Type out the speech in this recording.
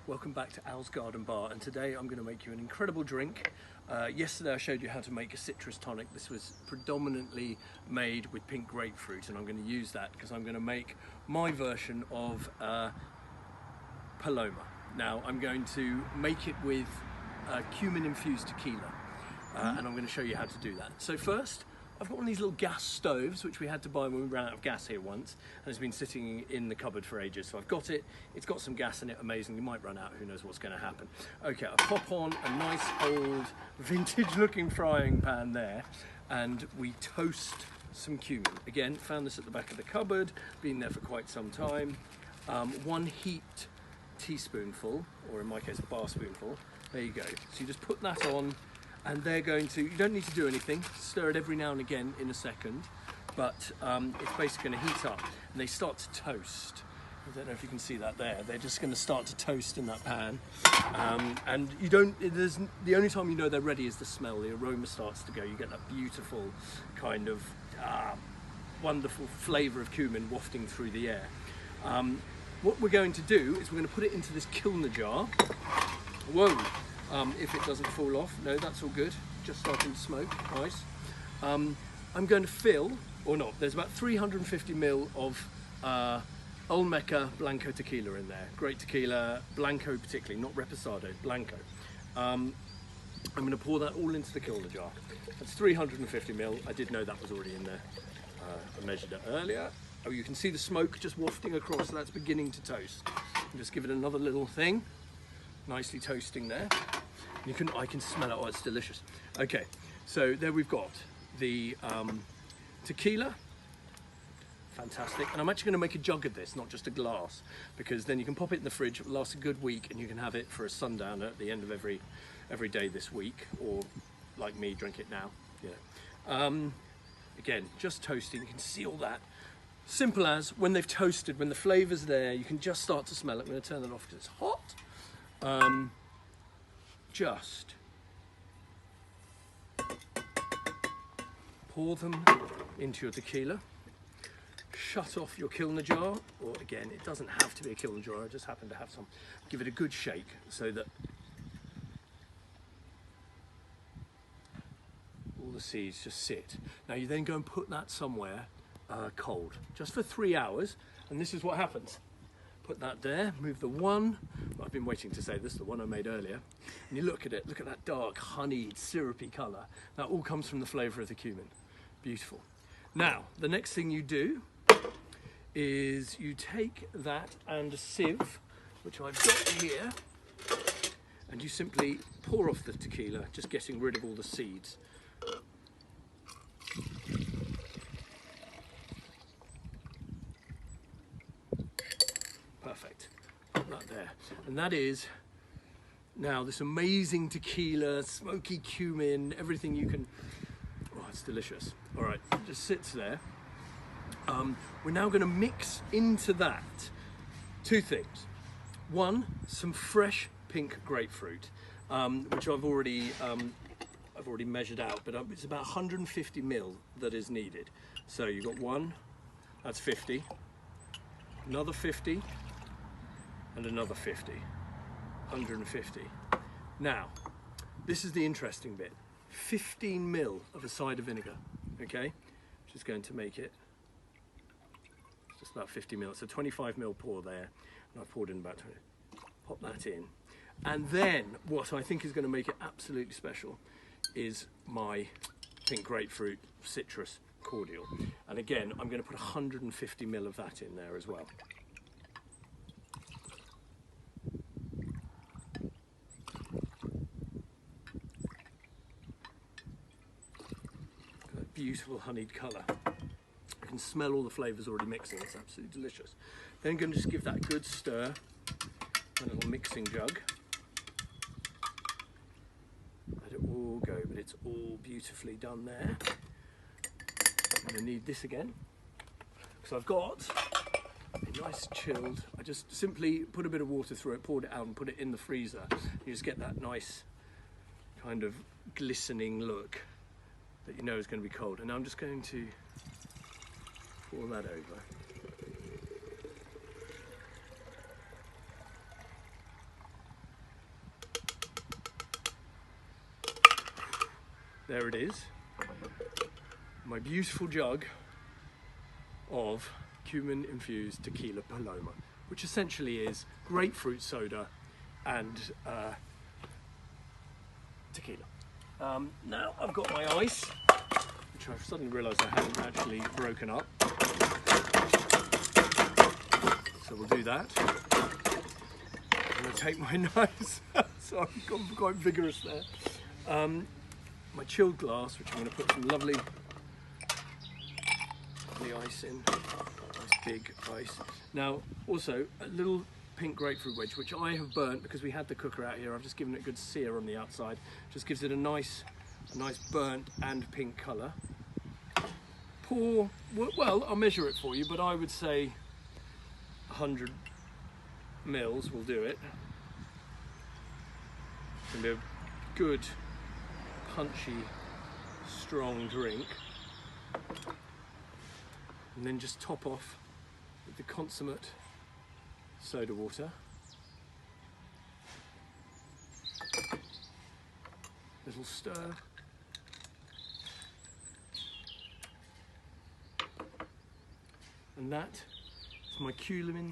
Welcome back to Al's Garden Bar, and today I'm going to make you an incredible drink. Yesterday I showed you how to make a citrus tonic. This was predominantly made with pink grapefruit, and I'm going to use that because I'm going to make my version of Paloma. Now I'm going to make it with cumin infused tequila, and I'm going to show you how to do that. So first, I've got one of these little gas stoves, which we had to buy when we ran out of gas here once, and it's been sitting in the cupboard for ages. So I've got it, it's got some gas in it, amazing. You might run out, who knows what's going to happen. Okay, I'll pop on a nice old vintage looking frying pan there, and we toast some cumin. Again, found this at the back of the cupboard, been there for quite some time. 1 heaped teaspoonful, or in my case a bar spoonful, there you go. So you just put that on, and they're going to, you don't need to do anything, stir it every now and again in a second, but it's basically going to heat up and they start to toast. I don't know if you can see that there. They're just going to start to toast in that pan, and you don't, the only time you know they're ready is the smell. The aroma starts to go, you get that beautiful kind of wonderful flavour of cumin wafting through the air. What we're going to do is we're going to put it into this kilner jar. Whoa! If it doesn't fall off, no, that's all good. Just starting to smoke, nice. I'm going to fill, or not, there's about 350 ml of Olmeca Blanco tequila in there. Great tequila, Blanco particularly, not Reposado, Blanco. I'm going to pour that all into the kilner jar. That's 350 ml. I did know that was already in there. I measured it earlier. Oh, you can see the smoke just wafting across, so that's beginning to toast. And just give it another little thing. Nicely toasting there. I can smell it. Oh, it's delicious. Okay, so there we've got the tequila. Fantastic. And I'm actually going to make a jug of this, not just a glass, because then you can pop it in the fridge. It will last a good week, and you can have it for a sundowner at the end of every day this week, or like me, drink it now. Yeah. Again, just toasting. You can see all that. Simple as when they've toasted, when the flavour's there, you can just start to smell it. I'm going to turn that off because it's hot. Just pour them into your tequila, shut off your kilner jar, or again, it doesn't have to be a kilner jar, I just happen to have some. Give it a good shake so that all the seeds just sit. Now you then go and put that somewhere cold, just for 3 hours, and this is what happens. Put that there, move the one, I've been waiting to say this, the one I made earlier, and you look at it, look at that dark, honeyed, syrupy colour. That all comes from the flavour of the cumin. Beautiful. Now, the next thing you do is you take that and a sieve, which I've got here, and you simply pour off the tequila, just getting rid of all the seeds. Perfect. Put that there. And that is now this amazing tequila, smoky cumin, everything you can. Oh, it's delicious. All right, it just sits there. We're now going to mix into that 2 things. One, some fresh pink grapefruit, which I've already measured out, but it's about 150 ml that is needed. So you've got one, that's 50, another 50. And another 50, 150. Now, this is the interesting bit. 15 ml of a cider vinegar, okay? Which is going to make it just about 50 ml. So 25 ml pour there, and I've poured in about 20. Pop that in. And then, what I think is going to make it absolutely special is my pink grapefruit citrus cordial. And again, I'm going to put 150 ml of that in there as well. Beautiful honeyed colour. I can smell all the flavours already mixing. It's absolutely delicious. Then I'm going to just give that a good stir. A little mixing jug. Let it all go, but it's all beautifully done there. I'm going to need this again because I've got a nice chilled. I just simply put a bit of water through it, poured it out, and put it in the freezer. You just get that nice kind of glistening look that you know is going to be cold. And now I'm just going to pour that over. there it is, my beautiful jug of cumin infused tequila Paloma, which essentially is grapefruit soda and tequila. Now I've got my ice, which I've suddenly realised I haven't actually broken up. So we'll do that. I'm going to take my knives, so I've gone quite vigorous there. My chilled glass, which I'm going to put some lovely ice in, nice big ice. Now also a little pink grapefruit wedge, which I have burnt because we had the cooker out here. I've just given it a good sear on the outside, just gives it a nice burnt and pink colour. Pour, well, I'll measure it for you, but I would say 100 mils will do it. It's going to be a good, punchy, strong drink. And then just top off with the consummate soda water. Little stir. And that is my cumin